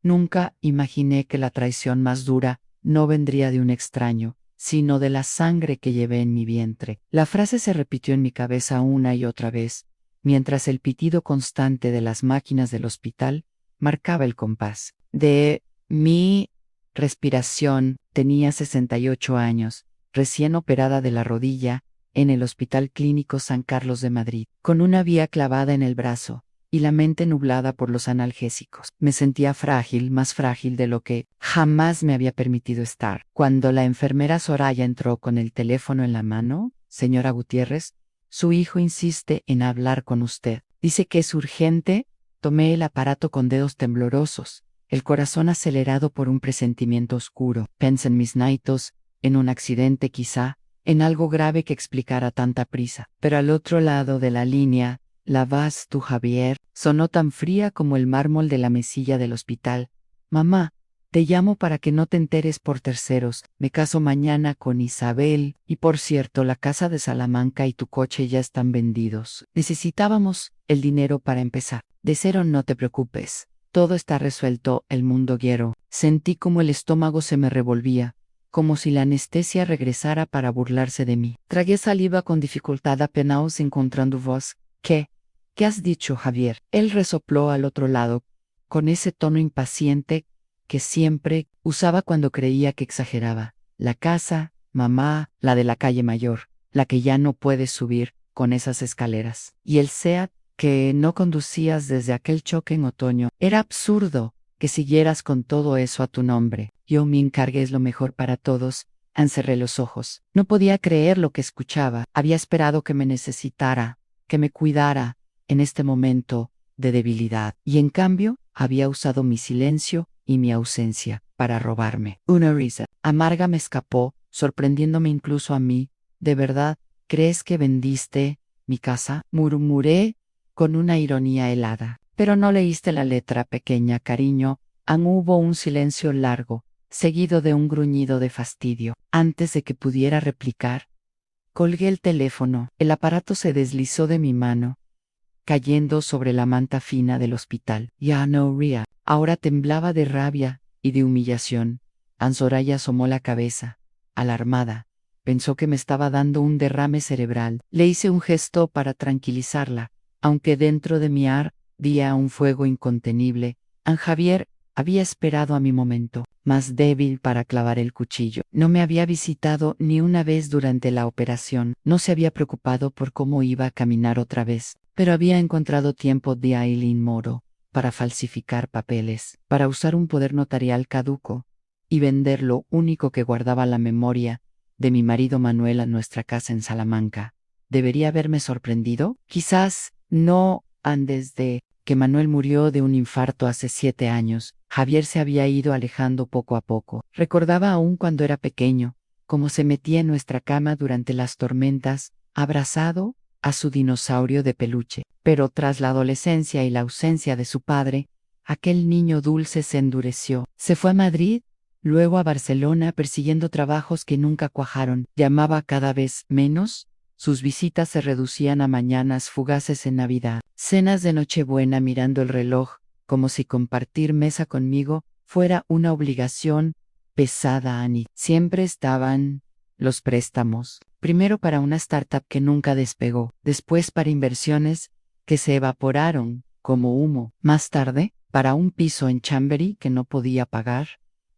Nunca imaginé que la traición más dura no vendría de un extraño, sino de la sangre que llevé en mi vientre. La frase se repitió en mi cabeza una y otra vez, mientras el pitido constante de las máquinas del hospital marcaba el compás de mi respiración. Tenía 68 años, recién operada de la rodilla, en el Hospital Clínico San Carlos de Madrid, con una vía clavada en el brazo y la mente nublada por los analgésicos. Me sentía frágil, más frágil de lo que jamás me había permitido estar. Cuando la enfermera Soraya entró con el teléfono en la mano: señora Gutiérrez, su hijo insiste en hablar con usted. Dice que es urgente. Tomé el aparato con dedos temblorosos, el corazón acelerado por un presentimiento oscuro. Pensé en mis naitos, en un accidente quizá, en algo grave que explicara tanta prisa. Pero al otro lado de la línea, la voz tú, Javier, sonó tan fría como el mármol de la mesilla del hospital. Mamá, te llamo para que no te enteres por terceros. Me caso mañana con Isabel, y por cierto, la casa de Salamanca y tu coche ya están vendidos. Necesitábamos el dinero para empezar. De cero no te preocupes. Todo está resuelto. El mundo quiero. Sentí como el estómago se me revolvía, como si la anestesia regresara para burlarse de mí. Tragué saliva con dificultad, apenas encontrando voz. ¿Qué has dicho, Javier? Él resopló al otro lado, con ese tono impaciente que siempre usaba cuando creía que exageraba. La casa, mamá, la de la calle Mayor, la que ya no puedes subir con esas escaleras. Y el SEAT que no conducías desde aquel choque en otoño. Era absurdo que siguieras con todo eso a tu nombre. Yo me encargué, es lo mejor para todos. Encerré los ojos. No podía creer lo que escuchaba. Había esperado que me necesitara, que me cuidara en este momento de debilidad. Y en cambio, había usado mi silencio y mi ausencia para robarme. Una risa amarga me escapó, sorprendiéndome incluso a mí. ¿De verdad crees que vendiste mi casa?, murmuré con una ironía helada. Pero no leíste la letra pequeña, cariño. Hubo un silencio largo, seguido de un gruñido de fastidio. Antes de que pudiera replicar, colgué el teléfono. El aparato se deslizó de mi mano, cayendo sobre la manta fina del hospital. Ya no ría. Ahora temblaba de rabia y de humillación. Soraya asomó la cabeza, alarmada. Pensó que me estaba dando un derrame cerebral. Le hice un gesto para tranquilizarla, aunque dentro de mí ardía un fuego incontenible. Javier había esperado a mi momento más débil para clavar el cuchillo. No me había visitado ni una vez durante la operación. No se había preocupado por cómo iba a caminar otra vez, pero había encontrado tiempo de Aileen Moro para falsificar papeles, para usar un poder notarial caduco y vender lo único que guardaba la memoria de mi marido Manuel a nuestra casa en Salamanca. ¿Debería haberme sorprendido? Quizás no. Desde que Manuel murió de un infarto hace 7 años, Javier se había ido alejando poco a poco. Recordaba aún cuando era pequeño, cómo se metía en nuestra cama durante las tormentas, abrazado a su dinosaurio de peluche. Pero tras la adolescencia y la ausencia de su padre, aquel niño dulce se endureció. Se fue a Madrid, luego a Barcelona, persiguiendo trabajos que nunca cuajaron. Llamaba cada vez menos. Sus visitas se reducían a mañanas fugaces en Navidad, cenas de Nochebuena mirando el reloj, como si compartir mesa conmigo fuera una obligación pesada. Annie. Siempre estaban los préstamos, primero para una startup que nunca despegó, después para inversiones que se evaporaron como humo, más tarde para un piso en Chambery que no podía pagar,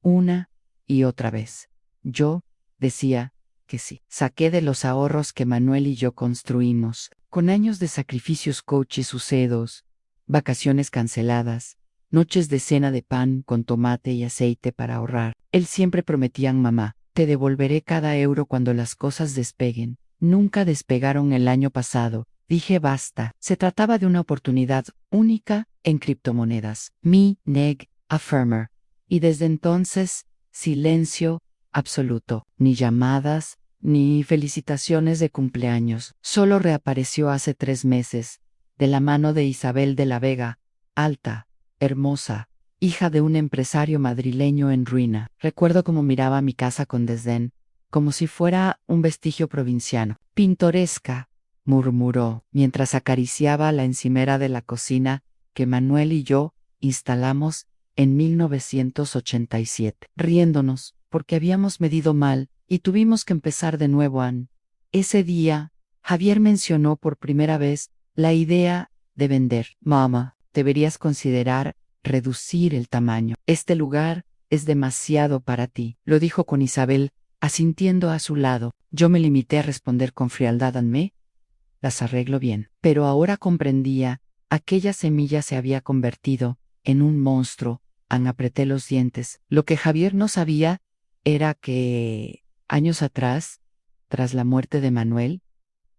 una y otra vez. Yo decía que sí. Saqué de los ahorros que Manuel y yo construimos, con años de sacrificios, coches usados, vacaciones canceladas, noches de cena de pan con tomate y aceite para ahorrar. Él siempre prometía: mamá, te devolveré cada euro cuando las cosas despeguen. Nunca despegaron el año pasado. Dije basta. Se trataba de una oportunidad única en criptomonedas. Mi neg affirmer. Y desde entonces, silencio absoluto. Ni llamadas, ni felicitaciones de cumpleaños. Solo reapareció hace 3 meses, de la mano de Isabel de la Vega, alta, hermosa, hija de un empresario madrileño en ruina. Recuerdo cómo miraba mi casa con desdén, como si fuera un vestigio provinciano. Pintoresca, murmuró, mientras acariciaba la encimera de la cocina que Manuel y yo instalamos en 1987, riéndonos, porque habíamos medido mal y tuvimos que empezar de nuevo. Ese día, Javier mencionó por primera vez la idea de vender. Mamá, deberías considerar reducir el tamaño. Este lugar es demasiado para ti, lo dijo con Isabel, asintiendo a su lado. Yo me limité a responder con frialdad. Las arreglo bien. Pero ahora comprendía, aquella semilla se había convertido en un monstruo. Apreté los dientes. Lo que Javier no sabía era que, años atrás, tras la muerte de Manuel,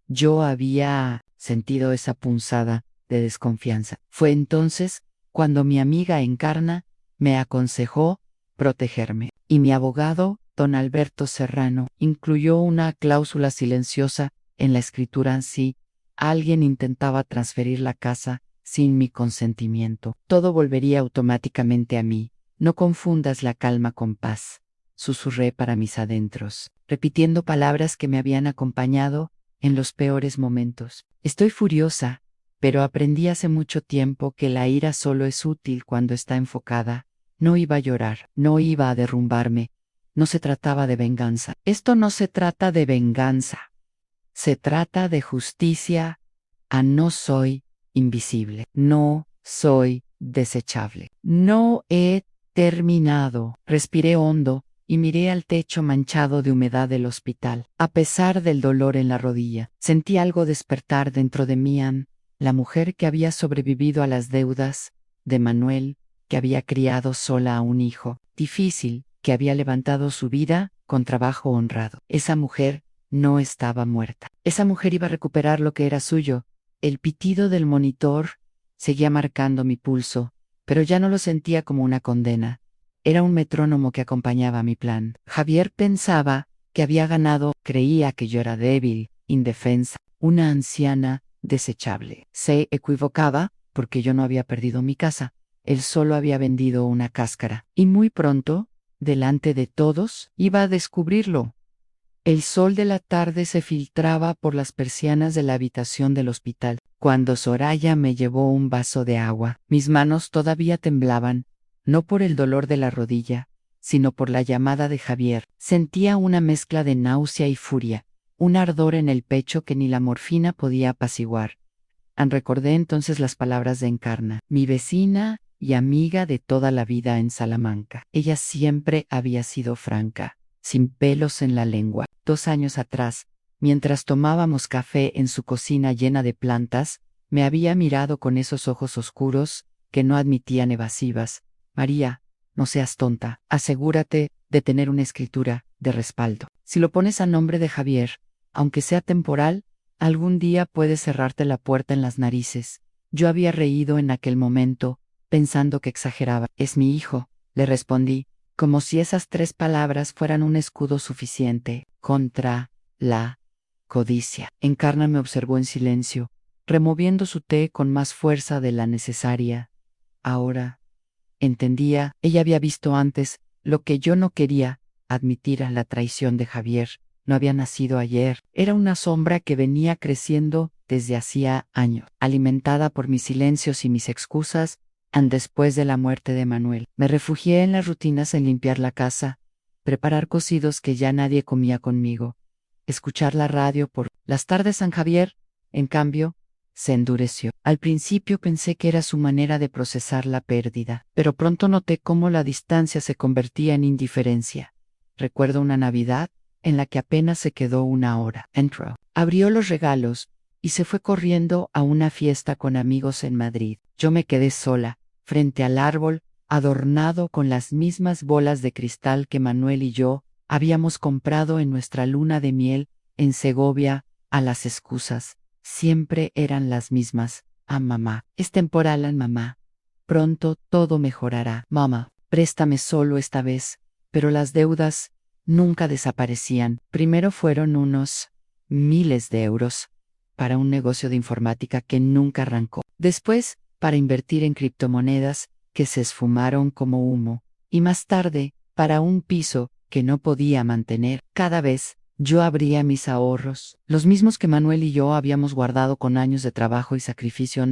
yo había sentido esa punzada de desconfianza. Fue entonces cuando mi amiga Encarna me aconsejó protegerme, y mi abogado, don Alberto Serrano, incluyó una cláusula silenciosa en la escritura si alguien intentaba transferir la casa sin mi consentimiento. Todo volvería automáticamente a mí. No confundas la calma con paz, susurré para mis adentros, repitiendo palabras que me habían acompañado en los peores momentos. Estoy furiosa, pero aprendí hace mucho tiempo que la ira solo es útil cuando está enfocada. No iba a llorar, no iba a derrumbarme. No se trataba de venganza. Esto no se trata de venganza. Se trata de justicia. No soy invisible. No soy desechable. No he terminado. Respiré hondo y miré al techo manchado de humedad del hospital. A pesar del dolor en la rodilla, sentí algo despertar dentro de mí. La mujer que había sobrevivido a las deudas de Manuel, que había criado sola a un hijo difícil, que había levantado su vida con trabajo honrado. Esa mujer no estaba muerta. Esa mujer iba a recuperar lo que era suyo. El pitido del monitor seguía marcando mi pulso, pero ya no lo sentía como una condena. Era un metrónomo que acompañaba mi plan. Javier pensaba que había ganado, creía que yo era débil, indefensa, una anciana desechable. Se equivocaba porque yo no había perdido mi casa. Él solo había vendido una cáscara. Y muy pronto, delante de todos, iba a descubrirlo. El sol de la tarde se filtraba por las persianas de la habitación del hospital. Cuando Soraya me llevó un vaso de agua, mis manos todavía temblaban, no por el dolor de la rodilla, sino por la llamada de Javier. Sentía una mezcla de náusea y furia, un ardor en el pecho que ni la morfina podía apaciguar. Recordé entonces las palabras de Encarna, mi vecina y amiga de toda la vida en Salamanca. Ella siempre había sido franca, sin pelos en la lengua. 2 años atrás, mientras tomábamos café en su cocina llena de plantas, me había mirado con esos ojos oscuros que no admitían evasivas. María, no seas tonta, asegúrate de tener una escritura de respaldo. Si lo pones a nombre de Javier, aunque sea temporal, algún día puedes cerrarte la puerta en las narices. Yo había reído en aquel momento, pensando que exageraba. Es mi hijo, le respondí, como si esas 3 palabras fueran un escudo suficiente contra la codicia. Encarna me observó en silencio, removiendo su té con más fuerza de la necesaria. Ahora entendía, ella había visto antes lo que yo no quería admitir, a la traición de Javier. No había nacido ayer, era una sombra que venía creciendo desde hacía años, alimentada por mis silencios y mis excusas. Después de la muerte de Manuel, me refugié en las rutinas, en limpiar la casa, preparar cocidos que ya nadie comía conmigo, escuchar la radio por las tardes. San Javier, en cambio, se endureció. Al principio pensé que era su manera de procesar la pérdida, pero pronto noté cómo la distancia se convertía en indiferencia. Recuerdo una Navidad en la que apenas se quedó 1 hora. Entró, abrió los regalos y se fue corriendo a una fiesta con amigos en Madrid. Yo me quedé sola, frente al árbol, adornado con las mismas bolas de cristal que Manuel y yo habíamos comprado en nuestra luna de miel en Segovia. A las excusas siempre eran las mismas. Mamá, es temporal. Mamá, pronto todo mejorará. Mamá, préstame solo esta vez. Pero las deudas nunca desaparecían. Primero fueron unos miles de euros para un negocio de informática que nunca arrancó. Después, para invertir en criptomonedas que se esfumaron como humo. Y más tarde, para un piso que no podía mantener. Cada vez, yo abría mis ahorros, los mismos que Manuel y yo habíamos guardado con años de trabajo y sacrificio.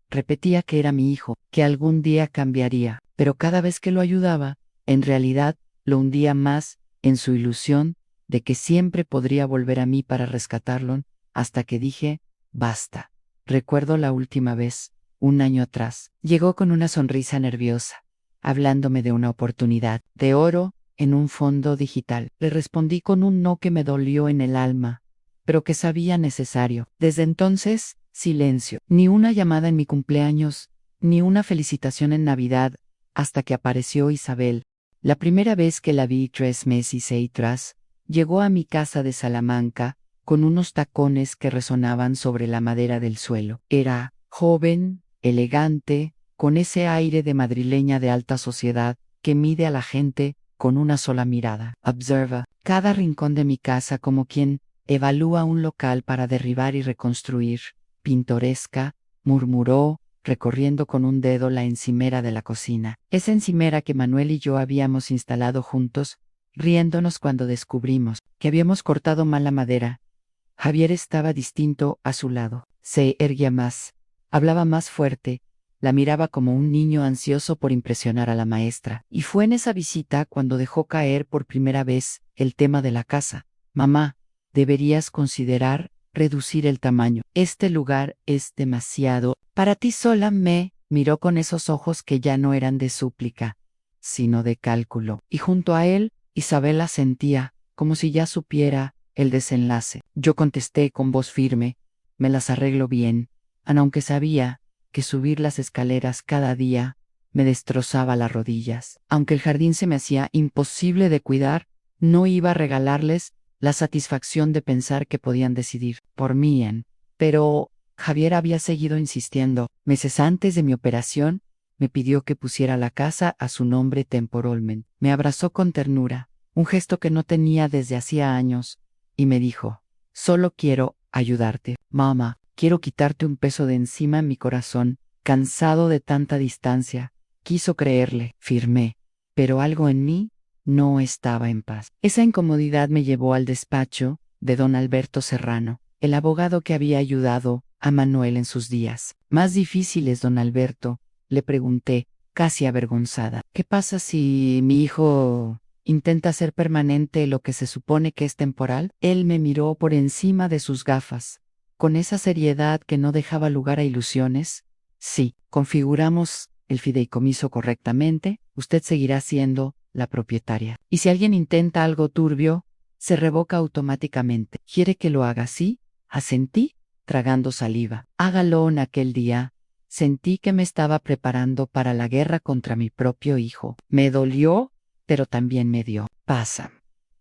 Repetía que era mi hijo, que algún día cambiaría. pero cada vez que lo ayudaba, en realidad lo hundía más en su ilusión de que siempre podría volver a mí para rescatarlo, hasta que dije, basta. Recuerdo la última vez, un año atrás, llegó con una sonrisa nerviosa, hablándome de una oportunidad de oro en un fondo digital. Le respondí con un no que me dolió en el alma, pero que sabía necesario. Desde entonces, silencio. Ni una llamada en mi cumpleaños, ni una felicitación en Navidad, hasta que apareció Isabel. La primera vez que la vi 3 meses atrás, llegó a mi casa de Salamanca, con unos tacones que resonaban sobre la madera del suelo. Era joven, elegante, con ese aire de madrileña de alta sociedad que mide a la gente con una sola mirada. Observa cada rincón de mi casa como quien evalúa un local para derribar y reconstruir. Pintoresca, murmuró, recorriendo con un dedo la encimera de la cocina. Esa encimera que Manuel y yo habíamos instalado juntos, riéndonos cuando descubrimos que habíamos cortado mal la madera. Javier estaba distinto a su lado. Se erguía más, hablaba más fuerte, la miraba como un niño ansioso por impresionar a la maestra. Y fue en esa visita cuando dejó caer por primera vez el tema de la casa. Mamá, deberías considerar reducir el tamaño. Este lugar es demasiado. Para ti sola. Me miró con esos ojos que ya no eran de súplica, sino de cálculo. Y junto a él, Isabela sentía, como si ya supiera, el desenlace. Yo contesté con voz firme, me las arreglo bien, aunque sabía que subir las escaleras cada día me destrozaba las rodillas. Aunque el jardín se me hacía imposible de cuidar, no iba a regalarles la satisfacción de pensar que podían decidir por mí. Pero Javier había seguido insistiendo. Meses antes de mi operación, me pidió que pusiera la casa a su nombre temporalmente. Me abrazó con ternura, un gesto que no tenía desde hacía años, y me dijo, solo quiero ayudarte. Mamá, quiero quitarte un peso de encima en mi corazón, cansado de tanta distancia. Quiso creerle, firmé, pero algo en mí no estaba en paz. Esa incomodidad me llevó al despacho de don Alberto Serrano, el abogado que había ayudado a Manuel en sus días más difíciles. Don Alberto, le pregunté, casi avergonzada, ¿qué pasa si mi hijo intenta hacer permanente lo que se supone que es temporal? Él me miró por encima de sus gafas, con esa seriedad que no dejaba lugar a ilusiones. Sí, configuramos el fideicomiso correctamente, usted seguirá siendo la propietaria. Y si alguien intenta algo turbio, se revoca automáticamente. ¿Quiere que lo haga así? Asentí, tragando saliva. Hágalo. En aquel día, sentí que me estaba preparando para la guerra contra mi propio hijo. Me dolió, pero también me dio paz.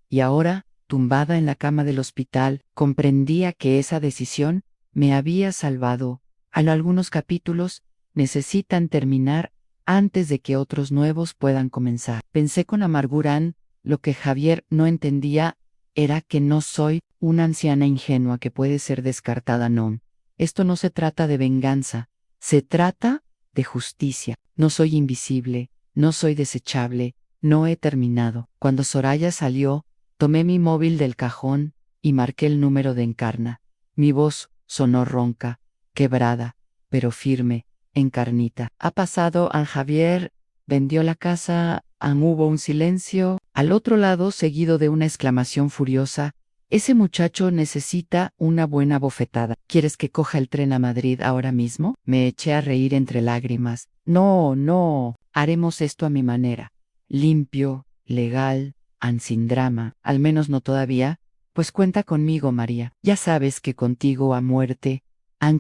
Y ahora, tumbada en la cama del hospital, comprendía que esa decisión me había salvado. Algunos capítulos necesitan terminar antes de que otros nuevos puedan comenzar. Pensé con amargura en lo que Javier no entendía era que no soy una anciana ingenua que puede ser descartada. No. Esto no se trata de venganza, se trata de justicia. No soy invisible, no soy desechable, no he terminado. Cuando Soraya salió, tomé mi móvil del cajón y marqué el número de Encarna. Mi voz sonó ronca, quebrada, pero firme. Encarnita. Ha pasado. Javier vendió la casa. Hubo un silencio. Al otro lado, seguido de una exclamación furiosa, ese muchacho necesita una buena bofetada. ¿Quieres que coja el tren a Madrid ahora mismo? Me eché a reír entre lágrimas. No, no, haremos esto a mi manera. Limpio, legal, sin drama. Al menos no todavía. Pues cuenta conmigo, María. Ya sabes que contigo a muerte.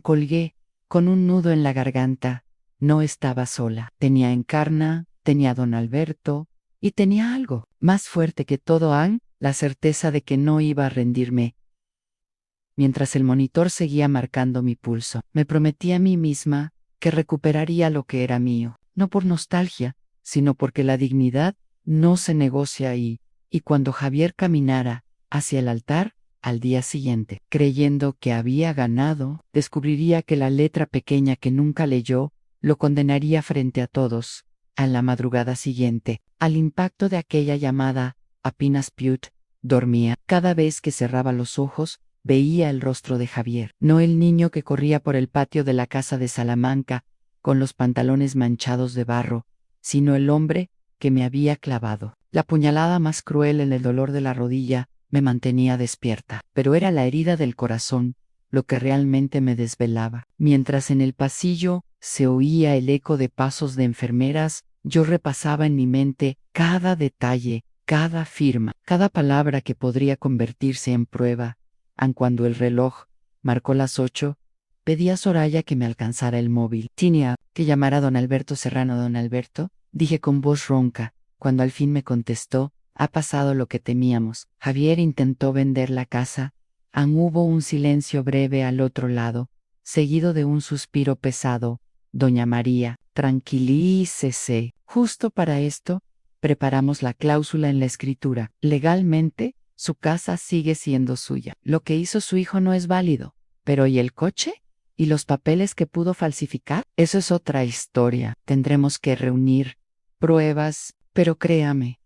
Colgué, con un nudo en la garganta. No estaba sola. Tenía a Encarna, tenía a don Alberto, y tenía algo más fuerte que todo, la certeza de que no iba a rendirme. Mientras el monitor seguía marcando mi pulso, me prometí a mí misma que recuperaría lo que era mío, no por nostalgia, sino porque la dignidad no se negocia ahí. Y cuando Javier caminara hacia el altar, al día siguiente, creyendo que había ganado, descubriría que la letra pequeña que nunca leyó lo condenaría frente a todos. A la madrugada siguiente, al impacto de aquella llamada, apenas Piut dormía. Cada vez que cerraba los ojos, veía el rostro de Javier, no el niño que corría por el patio de la casa de Salamanca, con los pantalones manchados de barro, sino el hombre que me había clavado. La puñalada más cruel en el dolor de la rodilla me mantenía despierta, pero era la herida del corazón lo que realmente me desvelaba. Mientras en el pasillo se oía el eco de pasos de enfermeras, yo repasaba en mi mente cada detalle, cada firma, cada palabra que podría convertirse en prueba. Aun cuando el reloj marcó las 8, pedí a Soraya que me alcanzara el móvil. Tinia, que llamara a don Alberto Serrano. Don Alberto, dije con voz ronca, cuando al fin me contestó, ha pasado lo que temíamos. Javier intentó vender la casa. Aún hubo un silencio breve al otro lado, seguido de un suspiro pesado. Doña María, tranquilícese. Justo para esto, preparamos la cláusula en la escritura. Legalmente, su casa sigue siendo suya. Lo que hizo su hijo no es válido. ¿Pero y el coche? ¿Y los papeles que pudo falsificar? Eso es otra historia. Tendremos que reunir pruebas, pero créame,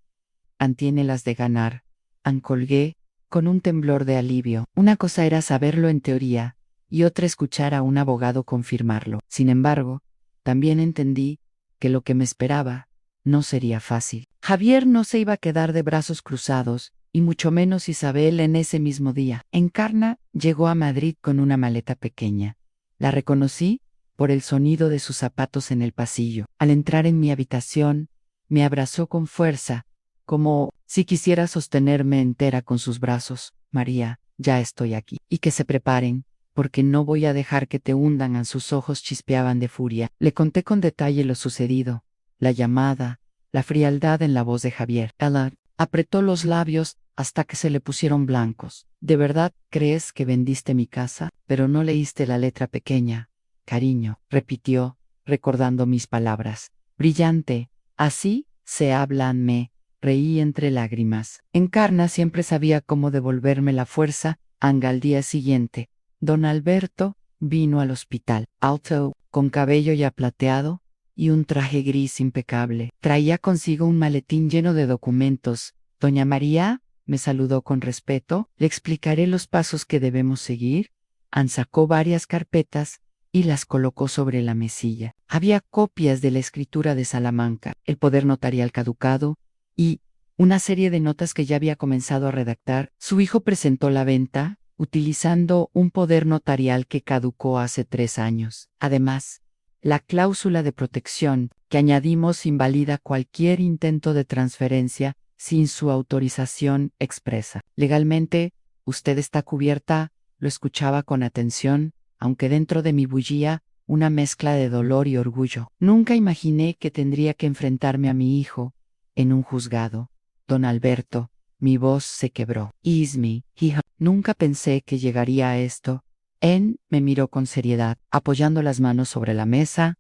Ann tiene las de ganar. Ann colgué, con un temblor de alivio. Una cosa era saberlo en teoría, y otra escuchar a un abogado confirmarlo. Sin embargo, también entendí que lo que me esperaba no sería fácil. Javier no se iba a quedar de brazos cruzados, y mucho menos Isabel en ese mismo día. Encarna llegó a Madrid con una maleta pequeña. La reconocí por el sonido de sus zapatos en el pasillo. Al entrar en mi habitación, me abrazó con fuerza, como si quisiera sostenerme entera con sus brazos. María, ya estoy aquí. Y que se preparen, porque no voy a dejar que te hundan. Sus ojos chispeaban de furia. Le conté con detalle lo sucedido, la llamada, la frialdad en la voz de Javier. Ella apretó los labios hasta que se le pusieron blancos. ¿De verdad crees que vendiste mi casa? Pero no leíste la letra pequeña. Cariño, repitió, recordando mis palabras. Brillante, así se hablan. Me reí entre lágrimas. Encarna siempre sabía cómo devolverme la fuerza. Al día siguiente, don Alberto vino al hospital. Alto, con cabello ya plateado y un traje gris impecable. Traía consigo un maletín lleno de documentos. Doña María me saludó con respeto. Le explicaré los pasos que debemos seguir. Ann sacó varias carpetas y las colocó sobre la mesilla. Había copias de la escritura de Salamanca, el poder notarial caducado y una serie de notas que ya había comenzado a redactar. Su hijo presentó la venta, utilizando un poder notarial que caducó hace 3 años. Además, la cláusula de protección que añadimos invalida cualquier intento de transferencia sin su autorización expresa. Legalmente, usted está cubierta. Lo escuchaba con atención, aunque dentro de mí bullía una mezcla de dolor y orgullo. Nunca imaginé que tendría que enfrentarme a mi hijo en un juzgado. Don Alberto, mi voz se quebró. Ismi, hija, nunca pensé que llegaría a esto. Ann me miró con seriedad, apoyando las manos sobre la mesa.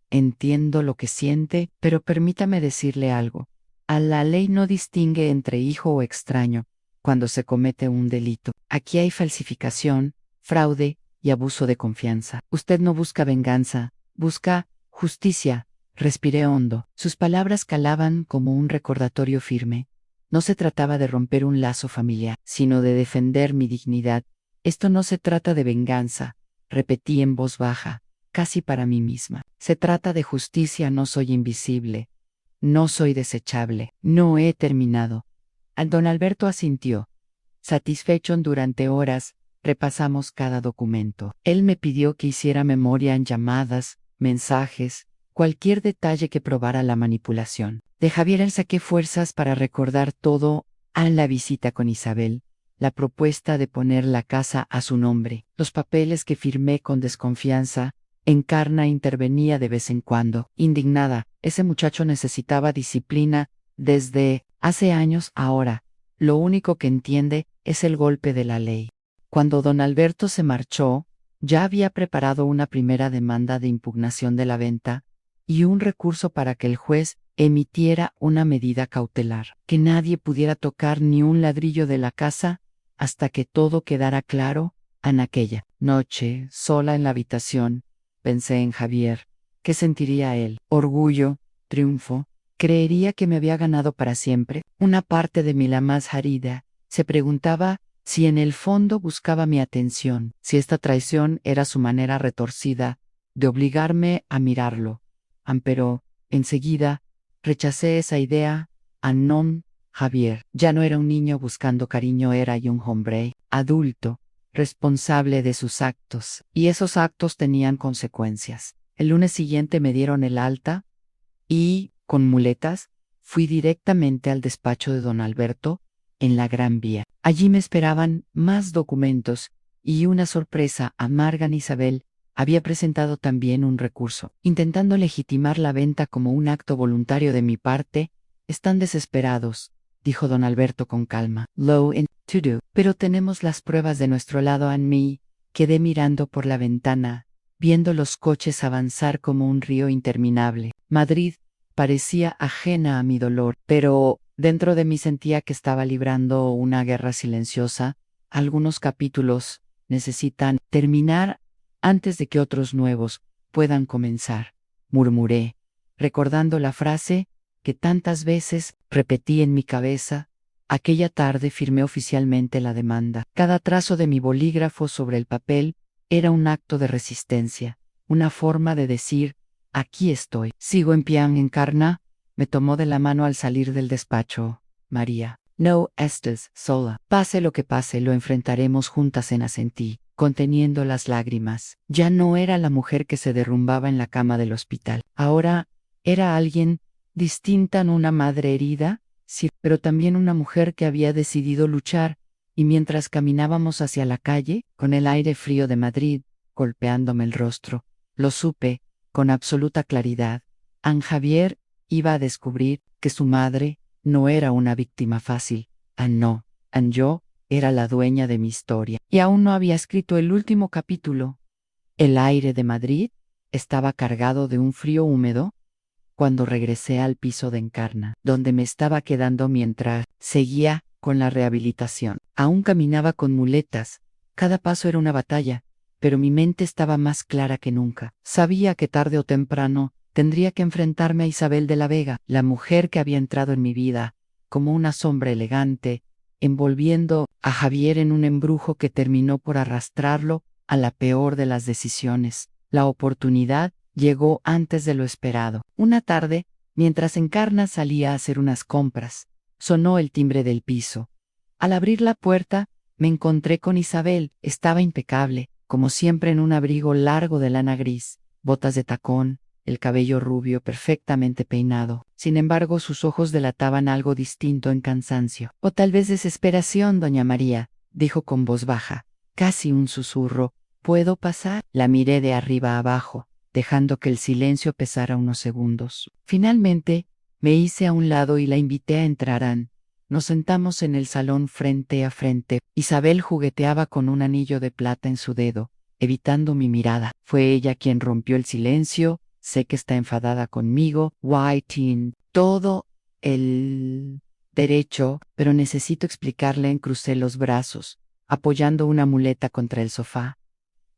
Entiendo lo que siente, pero permítame decirle algo. La ley no distingue entre hijo o extraño cuando se comete un delito. Aquí hay falsificación, fraude y abuso de confianza. Usted no busca venganza, busca justicia. Respiré hondo. Sus palabras calaban como un recordatorio firme. No se trataba de romper un lazo familiar, sino de defender mi dignidad. Esto no se trata de venganza, repetí en voz baja, casi para mí misma. Se trata de justicia. No soy invisible. No soy desechable. No he terminado. Don Alberto asintió. Satisfecho. Durante horas, repasamos cada documento. Él me pidió que hiciera memoria en llamadas, mensajes, cualquier detalle que probara la manipulación. De Javier saqué fuerzas para recordar todo. La visita con Isabel, la propuesta de poner la casa a su nombre, los papeles que firmé con desconfianza. Encarna intervenía de vez en cuando, indignada. Ese muchacho necesitaba disciplina desde hace años. Ahora, lo único que entiende es el golpe de la ley. Cuando don Alberto se marchó, ya había preparado una primera demanda de impugnación de la venta y un recurso para que el juez emitiera una medida cautelar, que nadie pudiera tocar ni un ladrillo de la casa hasta que todo quedara claro. En aquella noche, sola en la habitación, pensé en Javier. ¿Qué sentiría él? Orgullo, triunfo. ¿Creería que me había ganado para siempre? Una parte de mí, la más árida, se preguntaba si en el fondo buscaba mi atención, si esta traición era su manera retorcida de obligarme a mirarlo. Pero, enseguida, Rechacé esa idea. Anon, Javier. Ya no era un niño buscando cariño, era ya un hombre adulto, responsable de sus actos. Y esos actos tenían consecuencias. El lunes siguiente me dieron el alta y, con muletas, fui directamente al despacho de don Alberto, en la Gran Vía. Allí me esperaban más documentos y una sorpresa. Amargan Isabel había presentado también un recurso, intentando legitimar la venta como un acto voluntario de mi parte. Están desesperados, dijo don Alberto con calma. Low and to do. Pero tenemos las pruebas de nuestro lado. And me quedé mirando por la ventana, viendo los coches avanzar como un río interminable. Madrid parecía ajena a mi dolor, pero dentro de mí sentía que estaba librando una guerra silenciosa. Algunos capítulos necesitan terminar antes de que otros nuevos puedan comenzar, murmuré, recordando la frase que tantas veces repetí en mi cabeza. Aquella tarde firmé oficialmente la demanda. Cada trazo de mi bolígrafo sobre el papel era un acto de resistencia, una forma de decir, aquí estoy. Sigo en pie. Encarna me tomó de la mano al salir del despacho. María, no estés sola. Pase lo que pase, lo enfrentaremos juntas, en asentí, conteniendo las lágrimas. Ya no era la mujer que se derrumbaba en la cama del hospital. Ahora era alguien distinta, no una madre herida, sí, pero también una mujer que había decidido luchar. Y mientras caminábamos hacia la calle, con el aire frío de Madrid golpeándome el rostro, lo supe con absoluta claridad. An Javier iba a descubrir que su madre no era una víctima fácil. No, An yo era la dueña de mi historia. Y aún no había escrito el último capítulo. El aire de Madrid estaba cargado de un frío húmedo cuando regresé al piso de Encarna, donde me estaba quedando mientras seguía con la rehabilitación. Aún caminaba con muletas. Cada paso era una batalla, pero mi mente estaba más clara que nunca. Sabía que tarde o temprano tendría que enfrentarme a Isabel de la Vega, la mujer que había entrado en mi vida como una sombra elegante, envolviendo a Javier en un embrujo que terminó por arrastrarlo a la peor de las decisiones. La oportunidad llegó antes de lo esperado. Una tarde, mientras Encarna salía a hacer unas compras, sonó el timbre del piso. Al abrir la puerta, me encontré con Isabel. Estaba impecable, como siempre, en un abrigo largo de lana gris, botas de tacón, el cabello rubio perfectamente peinado. Sin embargo, sus ojos delataban algo distinto en cansancio. O tal vez desesperación. Doña María, dijo con voz baja, casi un susurro. ¿Puedo pasar? La miré de arriba a abajo, dejando que el silencio pesara unos segundos. Finalmente, me hice a un lado y la invité a entrar. Nos sentamos en el salón frente a frente. Isabel jugueteaba con un anillo de plata en su dedo, evitando mi mirada. Fue ella quien rompió el silencio. Sé que está enfadada conmigo. Whiting, todo el derecho, pero necesito explicarle. Crucé los brazos, apoyando una muleta contra el sofá.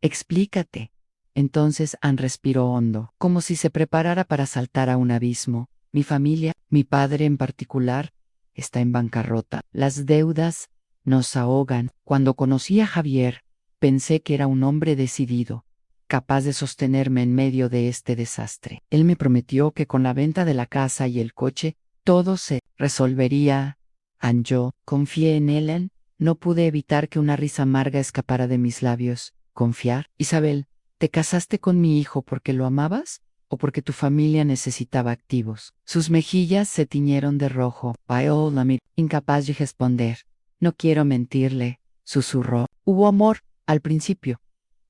Explícate. Entonces Ann respiró hondo, como si se preparara para saltar a un abismo. Mi familia, mi padre en particular, está en bancarrota. Las deudas nos ahogan. Cuando conocí a Javier, pensé que era un hombre decidido, capaz de sostenerme en medio de este desastre. Él me prometió que con la venta de la casa y el coche, todo se resolvería. Ann, yo confié en él. No pude evitar que una risa amarga escapara de mis labios. ¿Confiar? Isabel, ¿te casaste con mi hijo porque lo amabas o porque tu familia necesitaba activos? Sus mejillas se tiñeron de rojo. Viola, incapaz de responder. No quiero mentirle, susurró. Hubo amor al principio,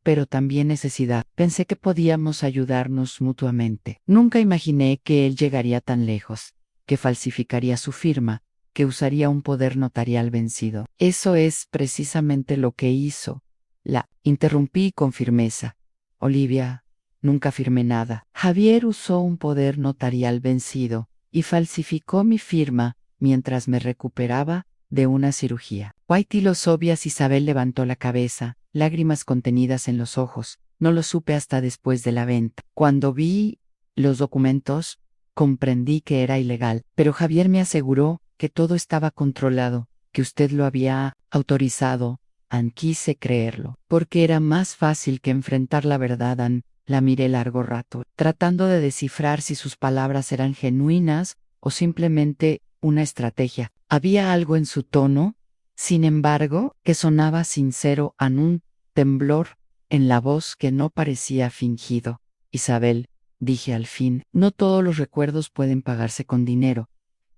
pero también necesidad. Pensé que podíamos ayudarnos mutuamente. Nunca imaginé que él llegaría tan lejos, que falsificaría su firma, que usaría un poder notarial vencido. Eso es precisamente lo que hizo. La interrumpí con firmeza. Olivia, nunca firmé nada. Javier usó un poder notarial vencido y falsificó mi firma mientras me recuperaba de una cirugía. Whitey los obvias. Isabel levantó la cabeza, lágrimas contenidas en los ojos. No lo supe hasta después de la venta. Cuando vi los documentos, comprendí que era ilegal, pero Javier me aseguró que todo estaba controlado, que usted lo había autorizado. Ann, quise creerlo, porque era más fácil que enfrentar la verdad. Ann la miré largo rato, tratando de descifrar si sus palabras eran genuinas o simplemente una estrategia. Había algo en su tono, sin embargo, que sonaba sincero, en un temblor en la voz que no parecía fingido. Isabel, dije al fin, no todos los recuerdos pueden pagarse con dinero.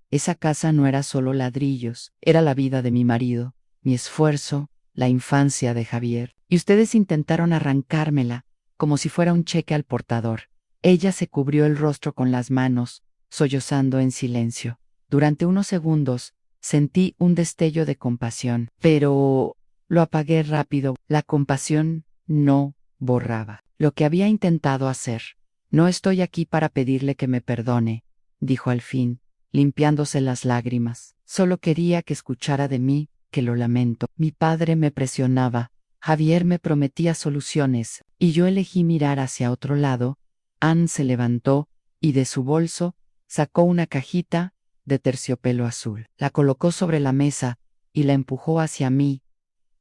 Esa casa no era solo ladrillos, era la vida de mi marido, mi esfuerzo, la infancia de Javier. Y ustedes intentaron arrancármela, como si fuera un cheque al portador. Ella se cubrió el rostro con las manos, sollozando en silencio. Durante unos segundos, sentí un destello de compasión, pero lo apagué rápido. La compasión no borraba lo que había intentado hacer. No estoy aquí para pedirle que me perdone, dijo al fin, limpiándose las lágrimas. Solo quería que escuchara de mí, que lo lamento. Mi padre me presionaba, Javier me prometía soluciones, y yo elegí mirar hacia otro lado. Anne se levantó, y de su bolso, sacó una cajita de terciopelo azul. La colocó sobre la mesa, y la empujó hacia mí.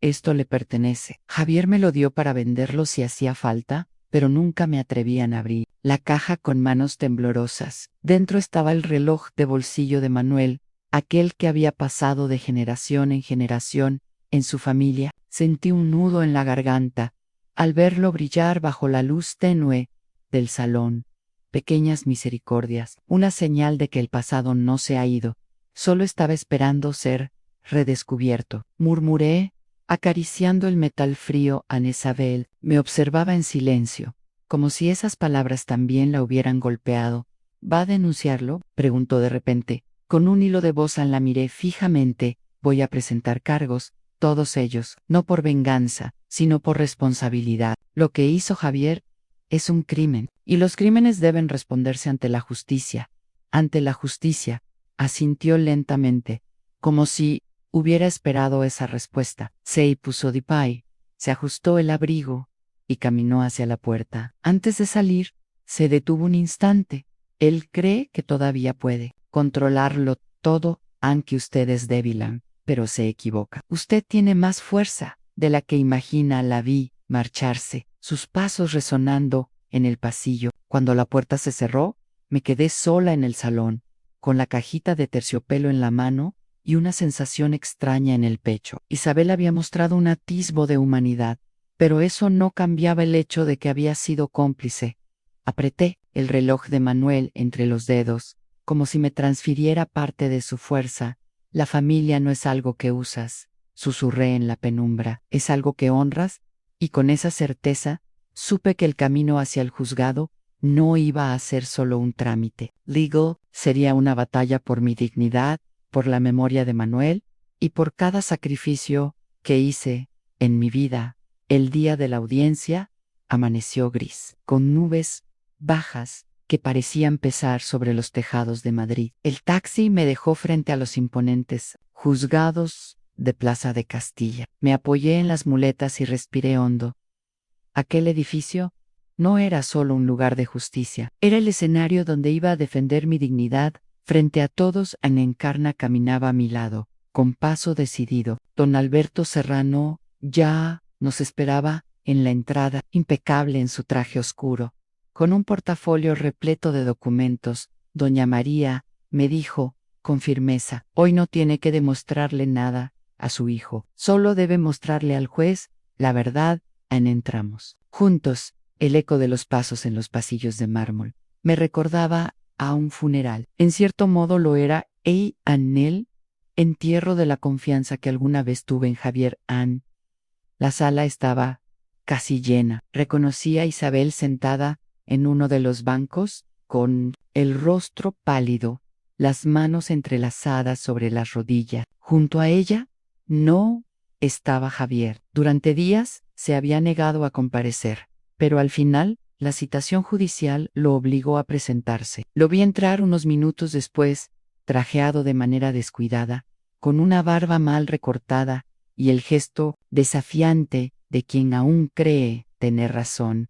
Esto le pertenece. Javier me lo dio para venderlo si hacía falta, pero nunca me atrevían a abrir la caja con manos temblorosas. Dentro estaba el reloj de bolsillo de Manuel, aquel que había pasado de generación en generación en su familia. Sentí un nudo en la garganta al verlo brillar bajo la luz tenue del salón. Pequeñas misericordias, una señal de que el pasado no se ha ido, solo estaba esperando ser redescubierto. Murmuré, acariciando el metal frío. Anne Isabel me observaba en silencio, como si esas palabras también la hubieran golpeado. ¿Va a denunciarlo?, preguntó de repente. Con un hilo de voz la miré fijamente. Voy a presentar cargos, todos ellos, no por venganza, sino por responsabilidad. Lo que hizo Javier es un crimen, y los crímenes deben responderse ante la justicia. Ante la justicia, asintió lentamente, como si hubiera esperado esa respuesta. Se puso de pie, se ajustó el abrigo y caminó hacia la puerta. Antes de salir, se detuvo un instante. Él cree que todavía puede controlarlo todo, aunque usted es débil, Anne, pero se equivoca. Usted tiene más fuerza de la que imagina. La vi marcharse, sus pasos resonando en el pasillo. Cuando la puerta se cerró, me quedé sola en el salón, con la cajita de terciopelo en la mano y una sensación extraña en el pecho. Isabel había mostrado un atisbo de humanidad, pero eso no cambiaba el hecho de que había sido cómplice. Apreté el reloj de Manuel entre los dedos, como si me transfiriera parte de su fuerza. La familia no es algo que usas, susurré en la penumbra, es algo que honras, y con esa certeza, supe que el camino hacia el juzgado no iba a ser solo un trámite. Legal sería una batalla por mi dignidad, por la memoria de Manuel, y por cada sacrificio que hice en mi vida. El día de la audiencia amaneció gris, con nubes bajas que parecían pesar sobre los tejados de Madrid. El taxi me dejó frente a los imponentes juzgados de Plaza de Castilla. Me apoyé en las muletas y respiré hondo. Aquel edificio no era solo un lugar de justicia, era el escenario donde iba a defender mi dignidad frente a todos. Anne Encarna caminaba a mi lado, con paso decidido. Don Alberto Serrano ya nos esperaba en la entrada, impecable en su traje oscuro, con un portafolio repleto de documentos. Doña María me dijo, con firmeza, hoy no tiene que demostrarle nada a su hijo, solo debe mostrarle al juez la verdad. Anne, entramos juntos. El eco de los pasos en los pasillos de mármol me recordaba a un funeral. En cierto modo lo era, el entierro de la confianza que alguna vez tuve en Javier. Anne. La sala estaba casi llena. Reconocí a Isabel sentada en uno de los bancos, con el rostro pálido, las manos entrelazadas sobre las rodillas. Junto a ella no estaba Javier. Durante días se había negado a comparecer, pero al final la citación judicial lo obligó a presentarse. Lo vi entrar unos minutos después, trajeado de manera descuidada, con una barba mal recortada y el gesto desafiante de quien aún cree tener razón.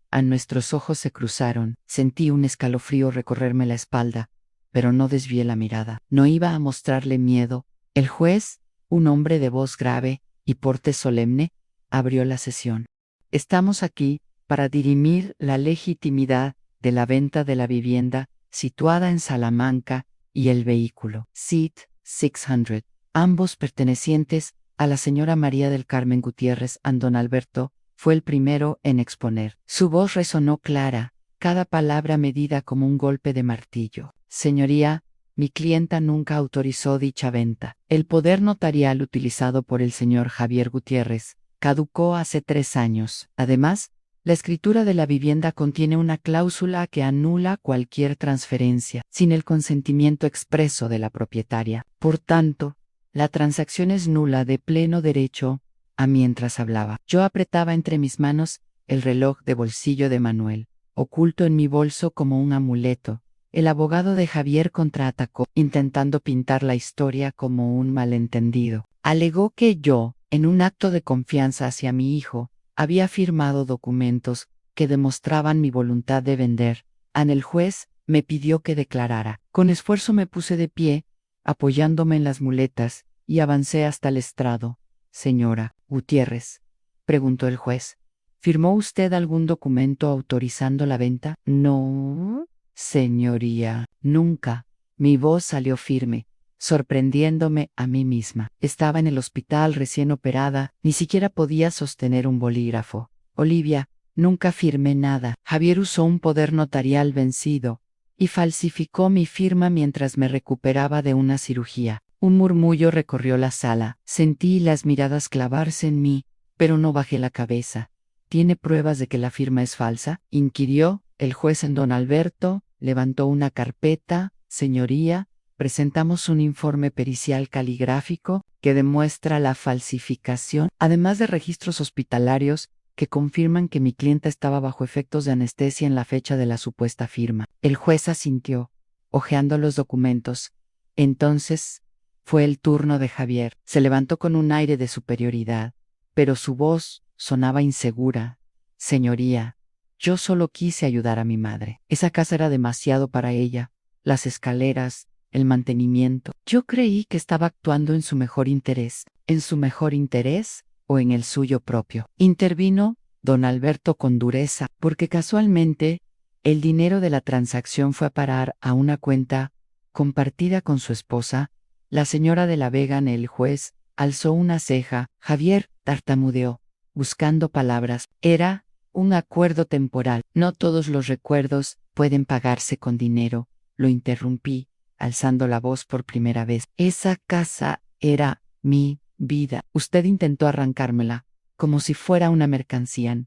A nuestros ojos se cruzaron. Sentí un escalofrío recorrerme la espalda, pero no desvié la mirada. No iba a mostrarle miedo. El juez, un hombre de voz grave y porte solemne, abrió la sesión. Estamos aquí para dirimir la legitimidad de la venta de la vivienda situada en Salamanca y el vehículo Seat 600, ambos pertenecientes a la señora María del Carmen Gutiérrez. Don Alberto fue el primero en exponer. Su voz resonó clara, cada palabra medida como un golpe de martillo. Señoría, mi clienta nunca autorizó dicha venta. El poder notarial utilizado por el señor Javier Gutiérrez caducó hace 3 años. Además, la escritura de la vivienda contiene una cláusula que anula cualquier transferencia sin el consentimiento expreso de la propietaria. Por tanto, la transacción es nula de pleno derecho. Mientras hablaba, yo apretaba entre mis manos el reloj de bolsillo de Manuel, oculto en mi bolso como un amuleto. El abogado de Javier contraatacó, intentando pintar la historia como un malentendido. Alegó que yo, en un acto de confianza hacia mi hijo, había firmado documentos que demostraban mi voluntad de vender. El juez me pidió que declarara. Con esfuerzo me puse de pie, apoyándome en las muletas, y avancé hasta el estrado. Señora Gutiérrez, preguntó el juez, ¿firmó usted algún documento autorizando la venta? No, señoría, nunca. Mi voz salió firme, sorprendiéndome a mí misma. Estaba en el hospital recién operada, ni siquiera podía sostener un bolígrafo. Olivia, nunca firmé nada. Javier usó un poder notarial vencido y falsificó mi firma mientras me recuperaba de una cirugía. Un murmullo recorrió la sala. Sentí las miradas clavarse en mí, pero no bajé la cabeza. ¿Tiene pruebas de que la firma es falsa?, inquirió el juez. Don Alberto levantó una carpeta. Señoría, presentamos un informe pericial caligráfico que demuestra la falsificación, además de registros hospitalarios que confirman que mi clienta estaba bajo efectos de anestesia en la fecha de la supuesta firma. El juez asintió, hojeando los documentos. Entonces fue el turno de Javier. Se levantó con un aire de superioridad, pero su voz sonaba insegura. Señoría, yo solo quise ayudar a mi madre. Esa casa era demasiado para ella. Las escaleras, el mantenimiento. Yo creí que estaba actuando en su mejor interés. ¿En su mejor interés o en el suyo propio? Intervino don Alberto con dureza, porque casualmente el dinero de la transacción fue a parar a una cuenta compartida con su esposa, la señora de la Vega. El juez alzó una ceja. Javier tartamudeó, buscando palabras. Era un acuerdo temporal. No todos los recuerdos pueden pagarse con dinero. Lo interrumpí, alzando la voz por primera vez. Esa casa era mi vida. Usted intentó arrancármela, como si fuera una mercancía.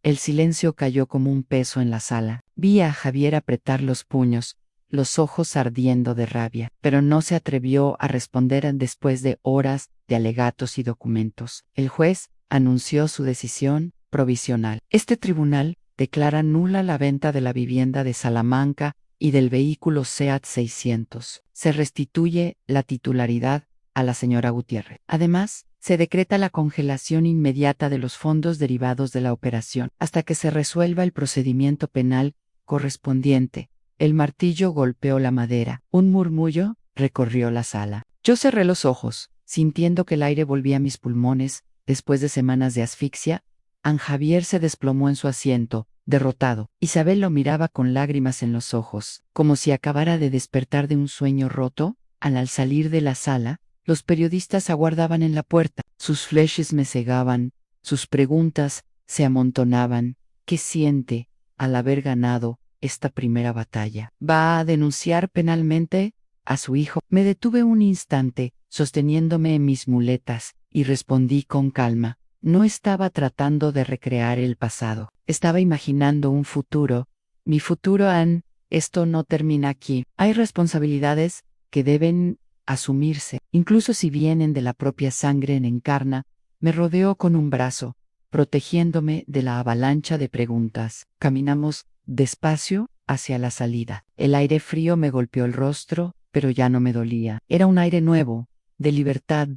El silencio cayó como un peso en la sala. Vi a Javier apretar los puños, los ojos ardiendo de rabia, pero no se atrevió a responder después de horas de alegatos y documentos. El juez anunció su decisión provisional. Este tribunal declara nula la venta de la vivienda de Salamanca y del vehículo Seat 600. Se restituye la titularidad a la señora Gutiérrez. Además, se decreta la congelación inmediata de los fondos derivados de la operación, hasta que se resuelva el procedimiento penal correspondiente. El martillo golpeó la madera. Un murmullo recorrió la sala. Yo cerré los ojos, sintiendo que el aire volvía a mis pulmones. Después de semanas de asfixia, Javier se desplomó en su asiento, derrotado. Isabel lo miraba con lágrimas en los ojos, como si acabara de despertar de un sueño roto. Al salir de la sala, los periodistas aguardaban en la puerta. Sus flashes me cegaban, sus preguntas se amontonaban. ¿Qué siente al haber ganado esta primera batalla? ¿Va a denunciar penalmente a su hijo? Me detuve un instante, sosteniéndome en mis muletas, y respondí con calma. No estaba tratando de recrear el pasado. Estaba imaginando un futuro. Mi futuro, Anne. Esto no termina aquí. Hay responsabilidades que deben asumirse, incluso si vienen de la propia sangre en Encarna. Me rodeó con un brazo, protegiéndome de la avalancha de preguntas. Caminamos despacio hacia la salida. El aire frío me golpeó el rostro, pero ya no me dolía. Era un aire nuevo, de libertad.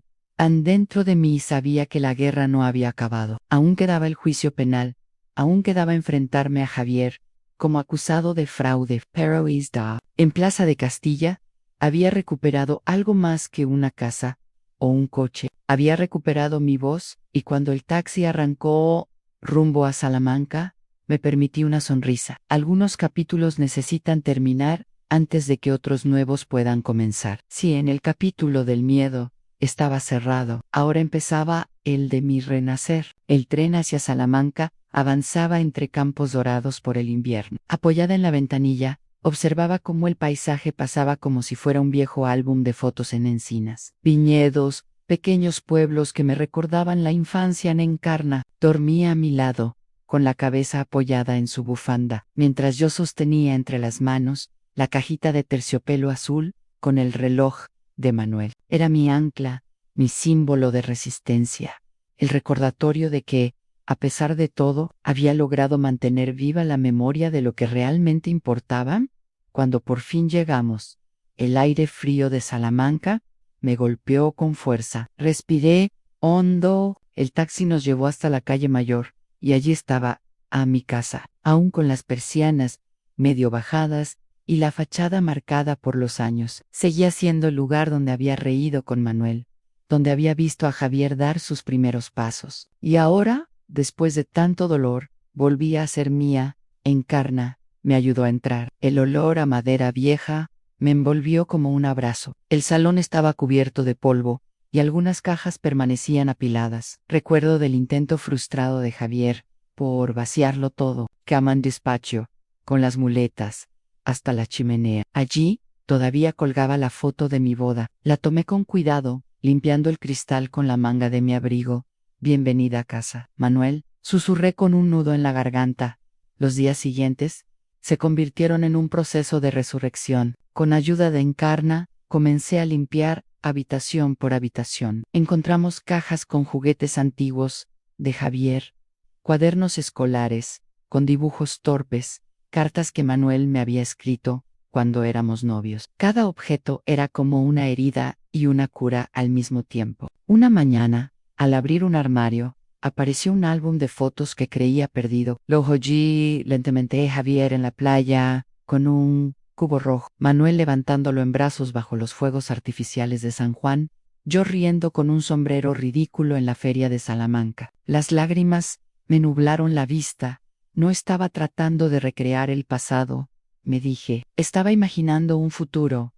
Dentro de mí sabía que la guerra no había acabado. Aún quedaba el juicio penal. Aún quedaba enfrentarme a Javier como acusado de fraude. Pero en Plaza de Castilla había recuperado algo más que una casa o un coche. Había recuperado mi voz, y cuando el taxi arrancó rumbo a Salamanca, me permití una sonrisa. Algunos capítulos necesitan terminar antes de que otros nuevos puedan comenzar. Si en el capítulo del miedo estaba cerrado, ahora empezaba el de mi renacer. El tren hacia Salamanca avanzaba entre campos dorados por el invierno. Apoyada en la ventanilla, observaba cómo el paisaje pasaba como si fuera un viejo álbum de fotos en encinas. Viñedos, pequeños pueblos que me recordaban la infancia en Encarna. Dormía a mi lado, con la cabeza apoyada en su bufanda, mientras yo sostenía entre las manos la cajita de terciopelo azul con el reloj de Manuel. Era mi ancla, mi símbolo de resistencia, el recordatorio de que, a pesar de todo, había logrado mantener viva la memoria de lo que realmente importaba. Cuando por fin llegamos, el aire frío de Salamanca me golpeó con fuerza. Respiré hondo. El taxi nos llevó hasta la calle Mayor, y allí estaba, a mi casa, aún con las persianas medio bajadas y la fachada marcada por los años. Seguía siendo el lugar donde había reído con Manuel, donde había visto a Javier dar sus primeros pasos. Y ahora, después de tanto dolor, volvía a ser mía. Encarna me ayudó a entrar. El olor a madera vieja me envolvió como un abrazo. El salón estaba cubierto de polvo, y algunas cajas permanecían apiladas. Recuerdo del intento frustrado de Javier por vaciarlo todo. Cama en despacho, con las muletas, hasta la chimenea. Allí, todavía colgaba la foto de mi boda. La tomé con cuidado, limpiando el cristal con la manga de mi abrigo. Bienvenida a casa, Manuel, susurré con un nudo en la garganta. Los días siguientes se convirtieron en un proceso de resurrección. Con ayuda de Encarna, comencé a limpiar habitación por habitación. Encontramos cajas con juguetes antiguos de Javier, cuadernos escolares, con dibujos torpes, cartas que Manuel me había escrito cuando éramos novios. Cada objeto era como una herida y una cura al mismo tiempo. Una mañana, al abrir un armario, apareció un álbum de fotos que creía perdido. Lo cogí lentamente. Javier en la playa, con un cubo rojo, Manuel levantándolo en brazos bajo los fuegos artificiales de San Juan, yo riendo con un sombrero ridículo en la feria de Salamanca. Las lágrimas me nublaron la vista. No estaba tratando de recrear el pasado, me dije. Estaba imaginando un futuro.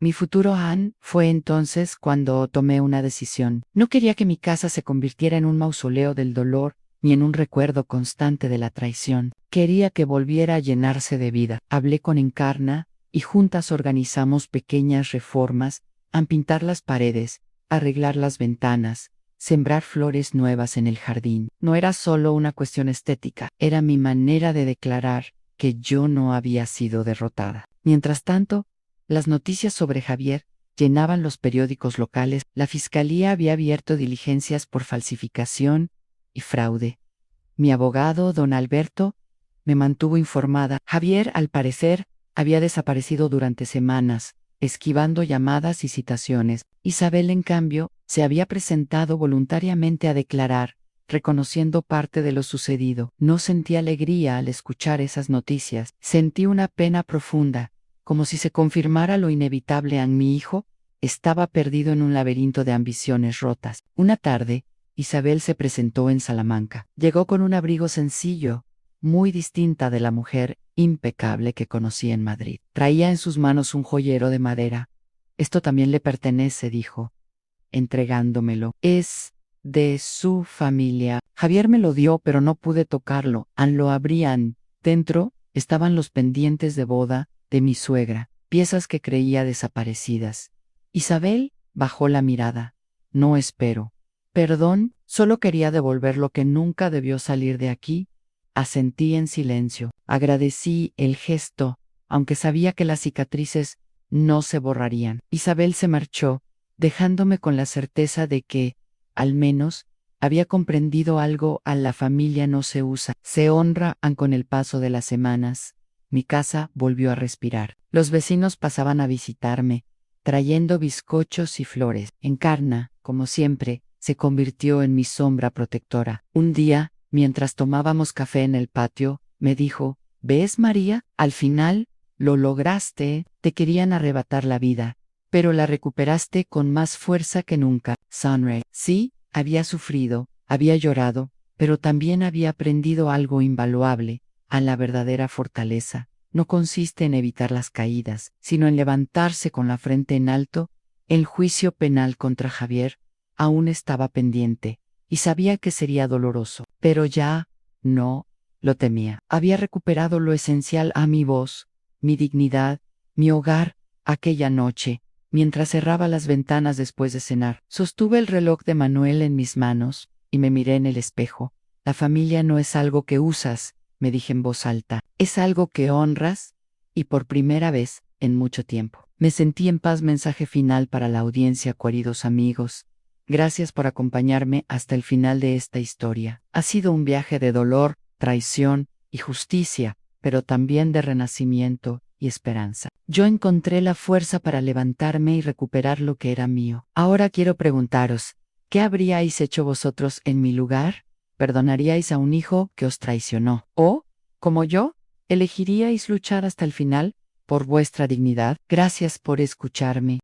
Mi futuro Han fue entonces cuando tomé una decisión. No quería que mi casa se convirtiera en un mausoleo del dolor, ni en un recuerdo constante de la traición. Quería que volviera a llenarse de vida. Hablé con Encarna, y juntas organizamos pequeñas reformas, a pintar las paredes, arreglar las ventanas, sembrar flores nuevas en el jardín. No era solo una cuestión estética, era mi manera de declarar que yo no había sido derrotada. Mientras tanto, las noticias sobre Javier llenaban los periódicos locales. La fiscalía había abierto diligencias por falsificación y fraude. Mi abogado, don Alberto, me mantuvo informada. Javier, al parecer, había desaparecido durante semanas, esquivando llamadas y citaciones. Isabel, en cambio, se había presentado voluntariamente a declarar, reconociendo parte de lo sucedido. No sentí alegría al escuchar esas noticias. Sentí una pena profunda, como si se confirmara lo inevitable en mi hijo. Estaba perdido en un laberinto de ambiciones rotas. Una tarde, Isabel se presentó en Salamanca. Llegó con un abrigo sencillo, muy distinta de la mujer impecable que conocí en Madrid. Traía en sus manos un joyero de madera. Esto también le pertenece, dijo, entregándomelo. Es de su familia. Javier me lo dio, pero no pude tocarlo. Lo abrían. Dentro estaban los pendientes de boda de mi suegra, piezas que creía desaparecidas. Isabel bajó la mirada. No espero. Perdón, solo quería devolver lo que nunca debió salir de aquí. Asentí en silencio. Agradecí el gesto, aunque sabía que las cicatrices no se borrarían. Isabel se marchó, dejándome con la certeza de que, al menos, había comprendido algo. A la familia no se usa, se honra. Con el paso de las semanas, mi casa volvió a respirar. Los vecinos pasaban a visitarme, trayendo bizcochos y flores. Encarna, como siempre, se convirtió en mi sombra protectora. Un día, mientras tomábamos café en el patio, me dijo, ¿ves, María? Al final, lo lograste. Te querían arrebatar la vida, pero la recuperaste con más fuerza que nunca. Sunray. Sí, había sufrido, había llorado, pero también había aprendido algo invaluable, a la verdadera fortaleza no consiste en evitar las caídas, sino en levantarse con la frente en alto. El juicio penal contra Javier aún estaba pendiente, y sabía que sería doloroso, pero ya no lo temía. Había recuperado lo esencial a mi voz, mi dignidad, mi hogar. Aquella noche, mientras cerraba las ventanas después de cenar, sostuve el reloj de Manuel en mis manos y me miré en el espejo. La familia no es algo que usas, me dije en voz alta, es algo que honras, y por primera vez en mucho tiempo. Me sentí en paz. Mensaje final para la audiencia. Queridos amigos, gracias por acompañarme hasta el final de esta historia. Ha sido un viaje de dolor, traición y justicia, pero también de renacimiento y esperanza. Yo encontré la fuerza para levantarme y recuperar lo que era mío. Ahora quiero preguntaros, ¿qué habríais hecho vosotros en mi lugar? ¿Perdonaríais a un hijo que os traicionó? ¿O, como yo, elegiríais luchar hasta el final por vuestra dignidad? Gracias por escucharme.